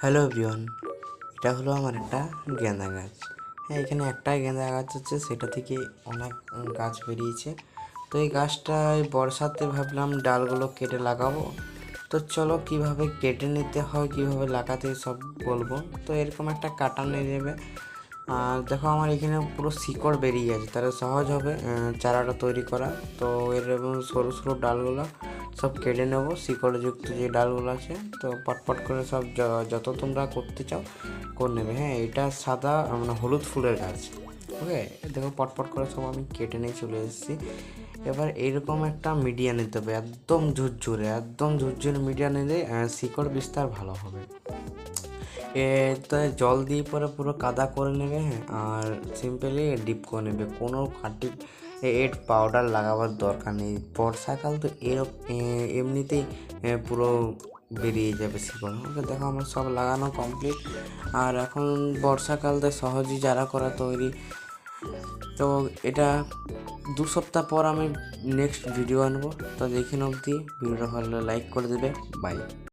Hello everyone, এটা হলো আমার একটা গেঁদা গাছ। হ্যাঁ, এখানে একটাই গেঁদা গাছ হচ্ছে, সেটা থেকে অনেক গাছ বেরিয়েছে। তো এই গাছটা এই বর্ষাতে ভাবলাম ডালগুলো কেটে লাগাবো। তো চলো কীভাবে কেটে নিতে হয়, কীভাবে লাগাতে হয় সব বলবো। তো এরকম একটা কাটা নিয়ে যাবে। আর দেখো আমার এখানে পুরো শিকড় বেরিয়ে গেছে, তাহলে সহজ হবে চারাটা তৈরি করা। তো এর এবং সরু সরু ডালগুলো সব কেটে নেবো, শিকড়যুক্ত যে ডালগুলো আছে। তো পটপট করে সব যত তোমরা করতে চাও করে নেবে। হ্যাঁ, এটা সাদা মানে হলুদ ফুলের গাছ। ওকে, দেখো পটপট করে সব আমি কেটে নিয়ে চলে এসেছি। এবার এইরকম একটা মিডিয়া নিতে হবে, একদম ঝুরঝুরে মিডিয়া নিলে শিকড় বিস্তার ভালো হবে। এতে জল দিয়ে পরে পুরো কাদা করে নেবে। হ্যাঁ, আর সিম্পলি ডিপ করে নেবে, কোনো খাঁটি এর পাউডার লাগাবার দরকার নেই। বর্ষাকাল তো এমনিতেই পুরো বেরিয়ে যাবে শিকড়। ওকে, দেখো আমার সব লাগানো কমপ্লিট। আর এখন বর্ষাকাল তো সহজেই চারা করা তৈরি। তো এটা 2 সপ্তাহ পর আমি নেক্সট ভিডিও আনবো। তো দেখে অবধি ভিডিওটা ভালো লাইক করে দেবে। বাই।